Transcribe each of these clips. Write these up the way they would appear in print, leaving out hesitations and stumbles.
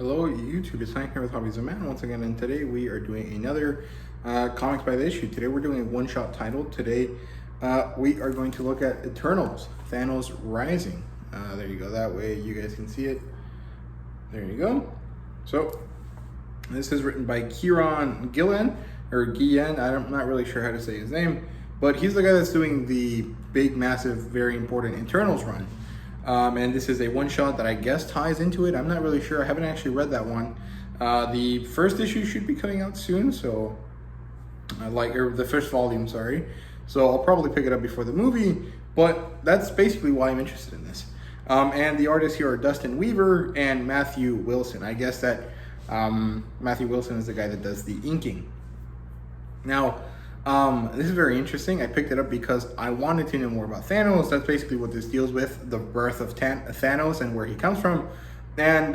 Hello YouTube, it's Hank here with Hobbies of Man once again, and today we are doing another comics by the issue. Today we're doing a one-shot title. Today we are going to look at Eternals, Thanos Rising. There you go, that way you guys can see it. There you go. So this is written by Kieron Gillen, or Guillen, I'm not really sure how to say his name, but he's the guy that's doing the big, massive, very important Eternals run. And this is a one-shot that I guess ties into it. I'm not really sure. I haven't actually read that one. The first issue should be coming out soon, so or the first volume, sorry. So I'll probably pick it up before the movie, but that's basically why I'm interested in this. And the artists here are Dustin Weaver and Matthew Wilson. I guess that Matthew Wilson is the guy that does the inking. Now, this is very interesting. I picked it up because I wanted to know more about Thanos. That's basically what this deals with, the birth of Thanos and where he comes from. And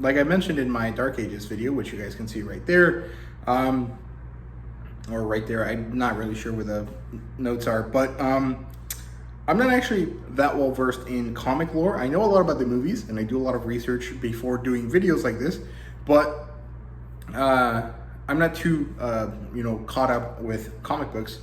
like I mentioned in my Dark Ages video, which you guys can see right there, or right there, I'm not really sure where the notes are, but I'm not actually that well versed in comic lore. I know a lot about the movies, and I do a lot of research before doing videos like this, but I'm not too, caught up with comic books.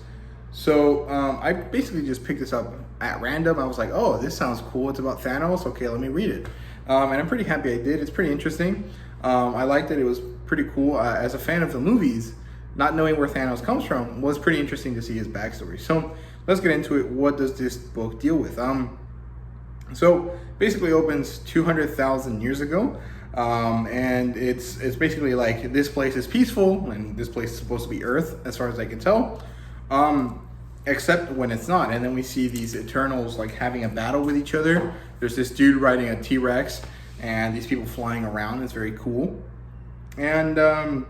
So I basically just picked this up at random. I was like, oh, this sounds cool. It's about Thanos. Okay, let me read it. And I'm pretty happy I did. It's pretty interesting. I liked it. It was pretty cool. As a fan of the movies, not knowing where Thanos comes from was pretty interesting to see his backstory. So let's get into it. What does this book deal with? So basically opens 200,000 years ago. And it's basically like this place is peaceful and this place is supposed to be Earth as far as I can tell, except when it's not. And then we see these Eternals like having a battle with each other. There's this dude riding a T-Rex and these people flying around. It's very cool. And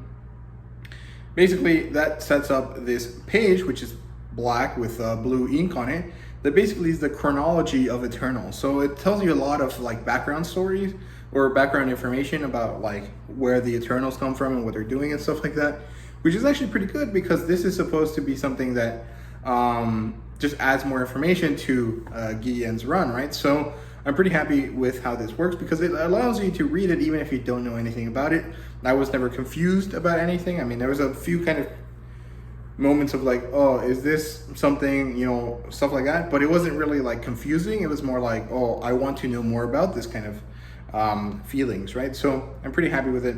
basically that sets up this page, which is black with blue ink on it, that basically is the chronology of Eternals. So it tells you a lot of like background stories or background information about like where the Eternals come from and what they're doing and stuff like that, which is actually pretty good because this is supposed to be something that just adds more information to Guillen's run, right? So I'm pretty happy with how this works because it allows you to read it even if you don't know anything about it. I was never confused about anything. I mean, there was a few kind of moments of like, oh, is this something, stuff like that, but it wasn't really like confusing. It was more like, oh, I want to know more about this kind of feelings, right? So I'm pretty happy with it.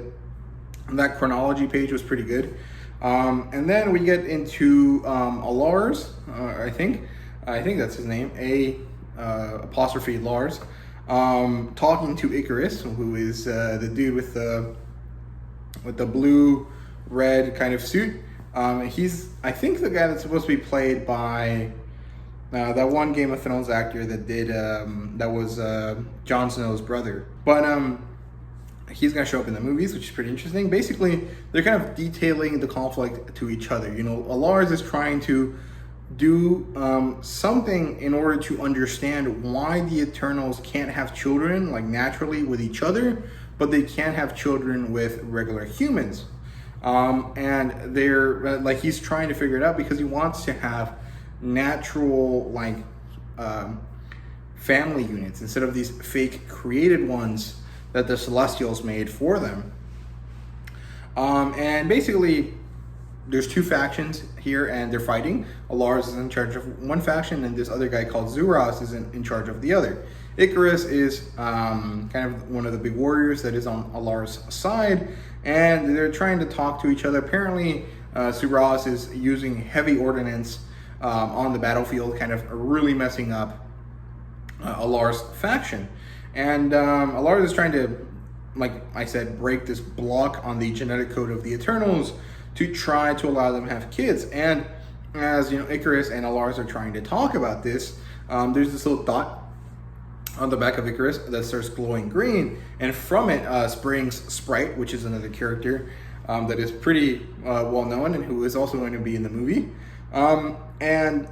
And that chronology page was pretty good. And then we get into Lars, I think that's his name, apostrophe Lars, talking to Icarus, who is the dude with the blue red kind of suit. He's, I think, the guy that's supposed to be played by that one Game of Thrones actor that did that was Jon Snow's brother. But he's gonna show up in the movies, which is pretty interesting. Basically, they're kind of detailing the conflict to each other. Lars is trying to do something in order to understand why the Eternals can't have children like naturally with each other, but they can have children with regular humans. And they're like, he's trying to figure it out because he wants to have natural like family units instead of these fake created ones that the Celestials made for them. And basically there's two factions here and they're fighting. Lars is in charge of one faction and this other guy called Zuras is in charge of the other. Icarus is kind of one of the big warriors that is on Lars' side, and they're trying to talk to each other. Apparently Zuras is using heavy ordnance on the battlefield, kind of really messing up Alar's faction. And Alar is trying to, like I said, break this block on the genetic code of the Eternals to try to allow them to have kids. And as Icarus and Alar are trying to talk about this, there's this little dot on the back of Icarus that starts glowing green, and from it springs Sprite, which is another character that is pretty well known and who is also going to be in the movie. And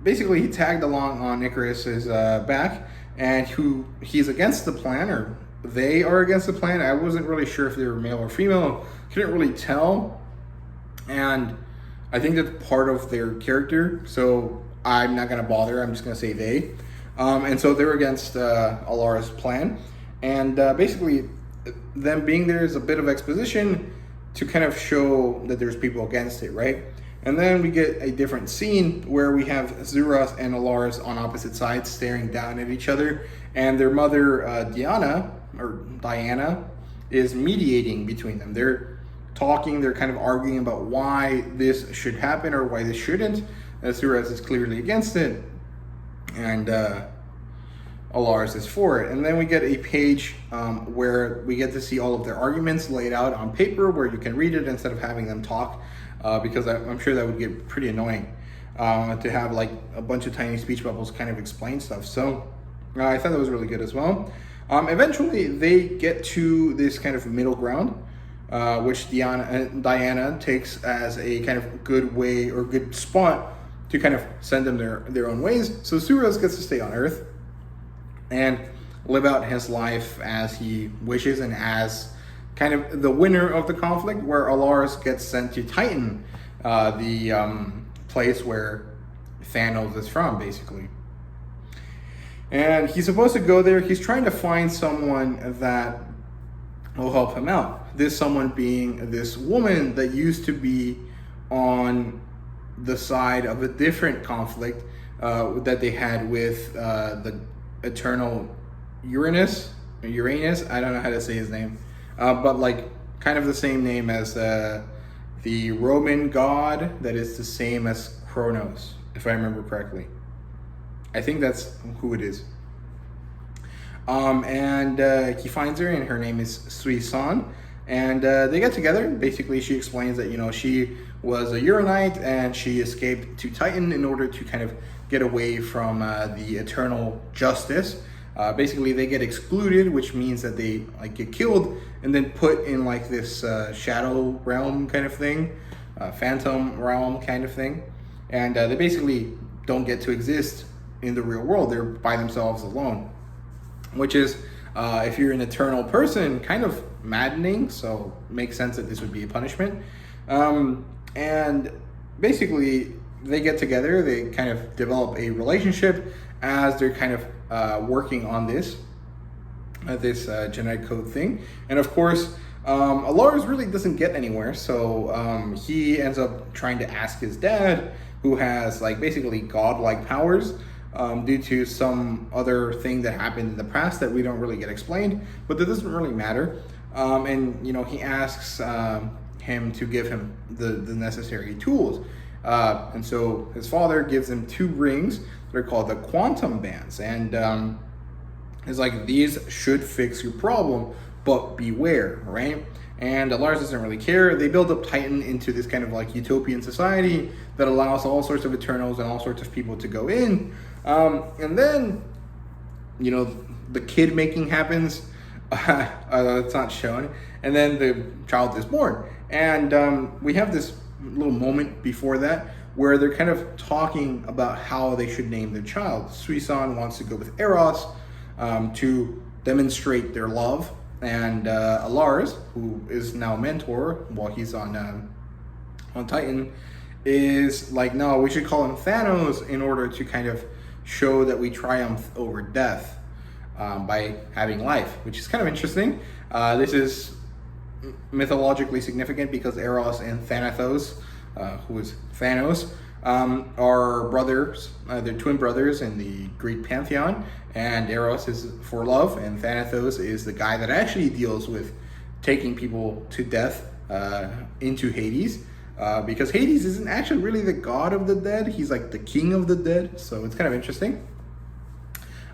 basically he tagged along on Icarus's back, and he's against the plan, or they are against the plan. I wasn't really sure if they were male or female, couldn't really tell, and I think that's part of their character, so I'm not going to bother. I'm just going to say they. And so they were against Alar's plan, and basically them being there is a bit of exposition to kind of show that there's people against it, right? And then we get a different scene where we have Zuras and Alaris on opposite sides staring down at each other, and their mother, Diana, is mediating between them. They're talking, they're kind of arguing about why this should happen or why this shouldn't. Zuras is clearly against it, and Alaris is for it. And then we get a page where we get to see all of their arguments laid out on paper where you can read it instead of having them talk, because I'm sure that would get pretty annoying to have like a bunch of tiny speech bubbles kind of explain stuff. So I thought that was really good as well. Eventually they get to this kind of middle ground, which Diana takes as a kind of good way or good spot to kind of send them their own ways. So Zuras gets to stay on Earth and live out his life as he wishes and as kind of the winner of the conflict, where Alaris gets sent to Titan, the place where Thanos is from, basically. And he's supposed to go there. He's trying to find someone that will help him out. This someone being this woman that used to be on the side of a different conflict that they had with the Eternal Uranus. I don't know how to say his name, but like kind of the same name as the Roman god that is the same as Kronos, if I remember correctly. I think that's who it is. And he finds her, and her name is Suisan, and they get together. Basically, she explains that, you know, she was a Uranite and she escaped to Titan in order to kind of get away from the Eternal Justice. Basically, they get excluded, which means that they like get killed and then put in like this shadow realm kind of thing, phantom realm kind of thing, and they basically don't get to exist in the real world. They're by themselves alone, which is, if you're an eternal person, kind of maddening. So makes sense that this would be a punishment. And basically, they get together. They kind of develop a relationship as they're kind of working on this genetic code thing. And of course, Alaris really doesn't get anywhere. So he ends up trying to ask his dad, who has like basically godlike powers, due to some other thing that happened in the past that we don't really get explained, but that doesn't really matter. And you know, he asks him to give him the necessary tools. And so his father gives him 2 rings that are called the quantum bands, and it's like, these should fix your problem, but beware, right? And Alaris doesn't really care. They build up Titan into this kind of like utopian society that allows all sorts of Eternals and all sorts of people to go in. And then, you know, the kid making happens. It's not shown. And then the child is born. And we have this little moment before that where they're kind of talking about how they should name their child. Suisan wants to go with Eros to demonstrate their love. And Alaris, who is now mentor while he's on Titan, is like, no, we should call him Thanos in order to kind of show that we triumph over death by having life, which is kind of interesting. This is mythologically significant because Eros and Thanatos, who is Thanos, are brothers. They're twin brothers in the Greek pantheon, and Eros is for love, and Thanatos is the guy that actually deals with taking people to death into Hades, because Hades isn't actually really the god of the dead. He's like the king of the dead, so it's kind of interesting.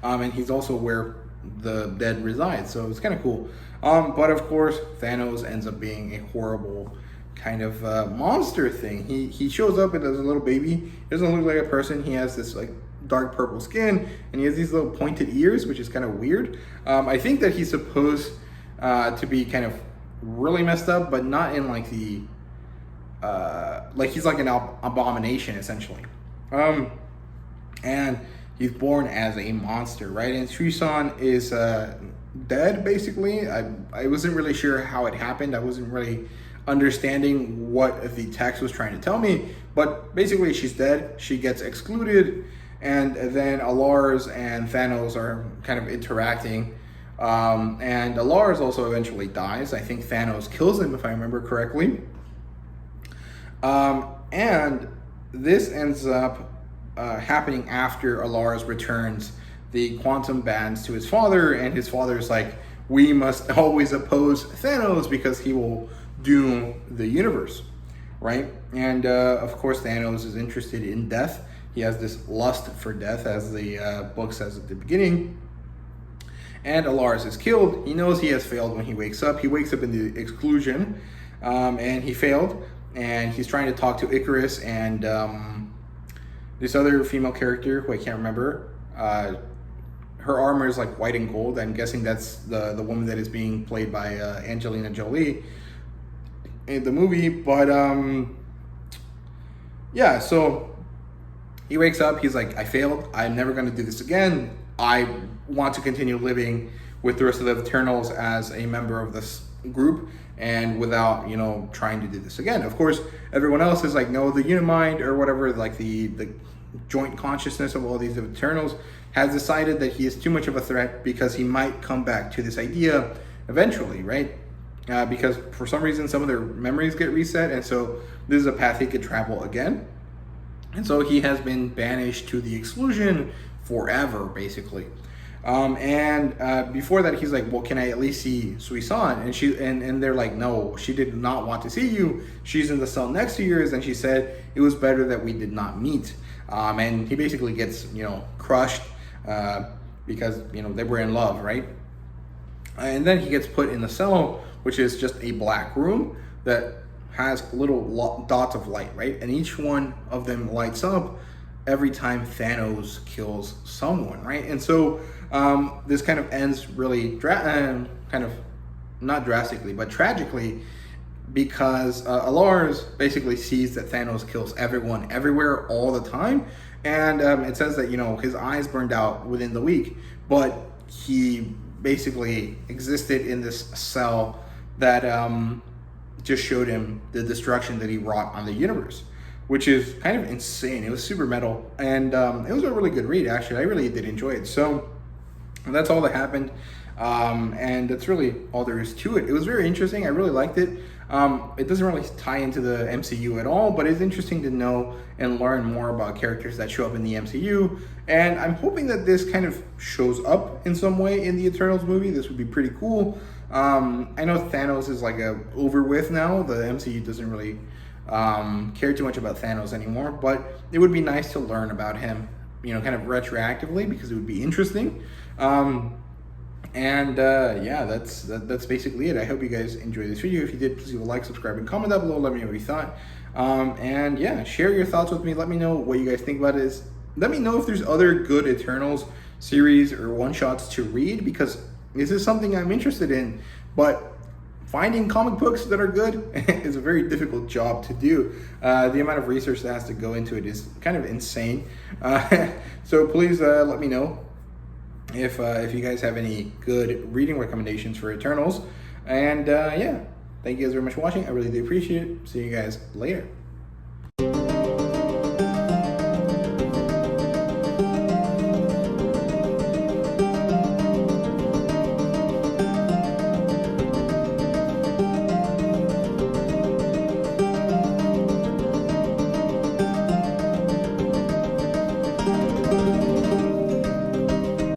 And he's also where the dead reside, so it's kind of cool. But of course, Thanos ends up being a horrible kind of monster thing. He shows up as a little baby. He doesn't look like a person. He has this like dark purple skin, and he has these little pointed ears, which is kind of weird. I think that he's supposed to be kind of really messed up, but not in like the like he's like an abomination essentially. And he's born as a monster, right? And Suisan is dead basically. I wasn't really sure how it happened. I wasn't really understanding what the text was trying to tell me, but basically she's dead. She gets excluded, and then Alaris and Thanos are kind of interacting And Alars also eventually dies. I think Thanos kills him, if I remember correctly. And this ends up happening after Alars returns the quantum bands to his father, and his father's like, we must always oppose Thanos because he will doom the universe, right? And of course, Thanos is interested in death. He has this lust for death, as the book says at the beginning. And Alars is killed. He knows he has failed when he wakes up. He wakes up in the exclusion, and he failed. And he's trying to talk to Icarus and this other female character who I can't remember. Her armor is like white and gold. I'm guessing that's the woman that is being played by Angelina Jolie in the movie. But yeah, so he wakes up. He's like, I failed. I'm never going to do this again. I want to continue living with the rest of the Eternals as a member of this group and without, you know, trying to do this again. Of course, everyone else is like, no, the Unimind or whatever, like the joint consciousness of all these Eternals has decided that he is too much of a threat because he might come back to this idea eventually, right? Because for some reason, some of their memories get reset, and so this is a path he could travel again. And so he has been banished to the exclusion forever, basically. Before that, he's like, well, can I at least see Suisan? And they're like, no, she did not want to see you. She's in the cell next to yours, and she said it was better that we did not meet. And he basically gets, you know, crushed because, you know, they were in love, right? And then he gets put in the cell, which is just a black room that has little dots of light, right? And each one of them lights up every time Thanos kills someone, right? And so this kind of ends really kind of not drastically, but tragically, because Alars basically sees that Thanos kills everyone, everywhere, all the time. And it says that, you know, his eyes burned out within the week, but he basically existed in this cell that just showed him the destruction that he wrought on the universe, which is kind of insane. It was super metal, and it was a really good read, actually. I really did enjoy it. So that's all that happened, and that's really all there is to it. It was very interesting. I really liked it. It doesn't really tie into the MCU at all, but it's interesting to know and learn more about characters that show up in the MCU, and I'm hoping that this kind of shows up in some way in the Eternals movie. This would be pretty cool. I know Thanos is like over with now. The MCU doesn't really care too much about Thanos anymore, but it would be nice to learn about him, you know, kind of retroactively, because it would be interesting. Yeah, that's basically it. I hope you guys enjoyed this video. If you did, please leave a like, subscribe, and comment down below. Let me know what you thought. And yeah, share your thoughts with me. Let me know what you guys think about it. Let me know if there's other good Eternals series or one-shots to read, because this is something I'm interested in, but finding comic books that are good is a very difficult job to do. The amount of research that has to go into it is kind of insane. So please let me know if you guys have any good reading recommendations for Eternals. And yeah, thank you guys very much for watching. I really do appreciate it. See you guys later.